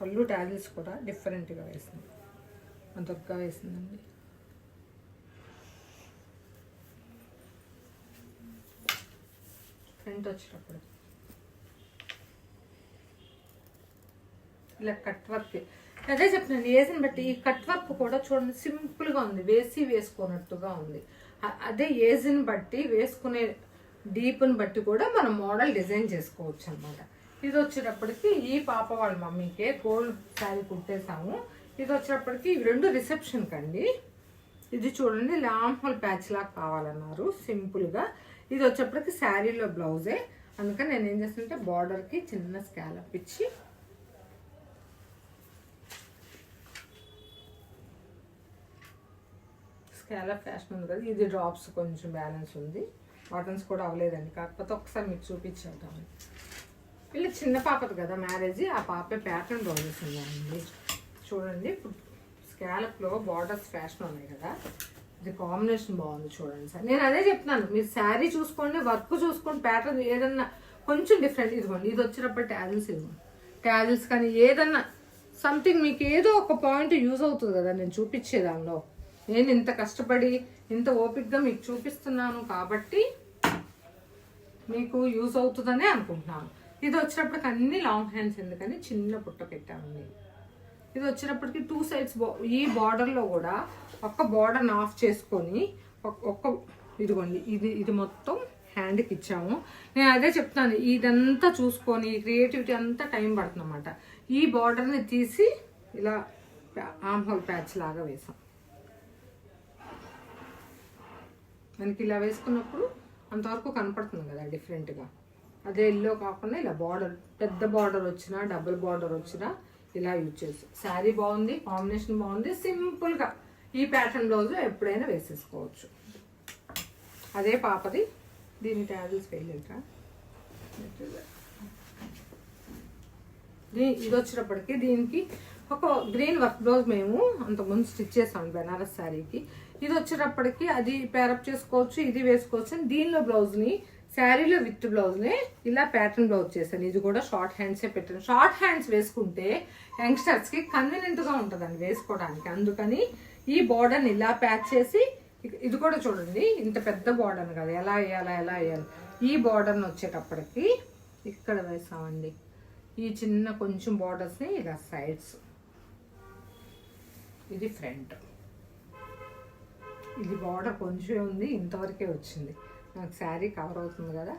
పళ్ళు టాజిల్స్ కూడా డిఫరెంట్గా వేసింది, అంతగా వేసిందండి. ఫ్రంట్ వచ్చేటప్పుడు ఇలా కట్ వర్క్, అదే చెప్తున్నాను ఏజ్ని బట్టి ఈ కట్ వర్క్ కూడా చూడండి సింపుల్గా ఉంది, వేసుకున్నట్టుగా ఉంది. అదే ఏజ్ని బట్టి వేసుకునే డీప్ని బట్టి కూడా మనం మోడల్ డిజైన్ చేసుకోవచ్చు అనమాట. ఇది వచ్చేటప్పటికి ఈ పాప వాళ్ళ మమ్మీకే గోల్డ్ శారీ కుట్టేసాము. ఇది వచ్చేటప్పటికి రెండు రిసెప్షన్కి అండి. ఇది చూడండి లాంగ్ హోల్ ప్యాచ్ లాగా కావాలన్నారు సింపుల్గా. ఇది వచ్చేటప్పటికి శారీలో బ్లౌజే, అందుకని నేను ఏం చేస్తానంటే బార్డర్కి చిన్న స్కాలప్ ఇచ్చి స్కాలప్ ఫ్యాషన్ ఉంది కదా, ఇది డ్రాప్స్ కొంచెం బ్యాలెన్స్ ఉంది, బటన్స్ కూడా అవ్వలేదండి, కాకపోతే ఒకసారి మీకు చూపించేద్దామని. వీళ్ళు చిన్న పాపది కదా మ్యారేజ్, ఆ పాపే ప్యాటర్న్ బ్లౌజెస్ ఉన్నాయండి. చూడండి ఇప్పుడు స్కాలప్లో బార్డర్స్ ఫ్యాషన్ ఉన్నాయి కదా, ఇది కాంబినేషన్ బాగుంది చూడండి సార్. నేను అదే చెప్తున్నాను, మీరు శారీ చూసుకోండి, వర్క్ చూసుకోండి, ప్యాటర్న్ ఏదన్నా కొంచెం డిఫరెంట్. ఇదిగోండి ఇది వచ్చినప్పుడు ట్యాజిల్స్, ఇదిగోండి ట్యాజిల్స్, కానీ ఏదన్నా సంథింగ్ మీకు ఏదో ఒక పాయింట్ యూజ్ అవుతుంది కదా నేను చూపించే దానిలో. నేను ఇంత కష్టపడి ఇంత ఓపిక్గా మీకు చూపిస్తున్నాను కాబట్టి మీకు యూజ్ అవుతుందనే అనుకుంటున్నాను. ఇది వచ్చేటప్పటికి అన్ని లాంగ్ హ్యాండ్స్ ఎందుకని చిన్న పుట్ట పెట్టామండి. ఇది వచ్చేటప్పటికి 2 సైడ్స్ ఈ బార్డర్లో కూడా ఒక్క బార్డర్ని ఆఫ్ చేసుకొని ఒక్క ఇదిగోండి ఇది మొత్తం హ్యాండ్కి ఇచ్చాము. నేను అదే చెప్తాను, ఇదంతా చూసుకొని క్రియేటివిటీ అంతా టైం పడుతుంది అన్నమాట. ఈ బార్డర్ని తీసి ఇలా ఆర్మ్ హోల్ ప్యాచ్ లాగా వేసాం. మనకి ఇలా వేసుకున్నప్పుడు అంతవరకు కనపడుతుంది కదా డిఫరెంట్గా. అదే ఎల్లో కాకుండా ఇలా బార్డర్, పెద్ద బార్డర్ వచ్చినా డబుల్ బార్డర్ వచ్చినా ఇలా యూజ్ చేసి శారీ బాగుంది, కాంబినేషన్ బాగుంది, సింపుల్గా ఈ ప్యాటర్న్ బ్లౌజ్ ఎప్పుడైనా వేసేసుకోవచ్చు. అదే పాపది, దీని ట్యాజిల్స్ వేయలేక ఇది వచ్చేటప్పటికి దీనికి ఒక గ్రీన్ వర్క్ బ్లౌజ్ మేము అంతకుముందు స్టిచ్ చేసాం బెనారస్ శారీకి. ఇది వచ్చేటప్పటికి అది పేరప్ చేసుకోవచ్చు, ఇది వేసుకోవచ్చు. దీనిలో బ్లౌజ్ని శారీలో విత్ బ్లౌజ్ని ఇలా ప్యాటర్న్ బ్లౌజ్ చేశాను. ఇది కూడా షార్ట్ హ్యాండ్సే పెట్టాను. షార్ట్ హ్యాండ్స్ వేసుకుంటే యంగ్స్టర్స్కి కన్వీనియంట్గా ఉంటుందండి వేసుకోవడానికి, అందుకని ఈ బార్డర్ని ఇలా ప్యాచ్ చేసి, ఇది కూడా చూడండి ఇంత పెద్ద బార్డర్ కదా, ఎలా వేయాలి. ఈ బార్డర్ని వచ్చేటప్పటికి ఇక్కడ వేసామండి. ఈ చిన్న కొంచెం బార్డర్స్ని ఇలా సైడ్స్, ఇది ఫ్రంట్, ఇది బార్డర్ కొంచెం ఉంది, ఇంతవరకే వచ్చింది. నాకు శారీ కవర్ అవుతుంది కదా,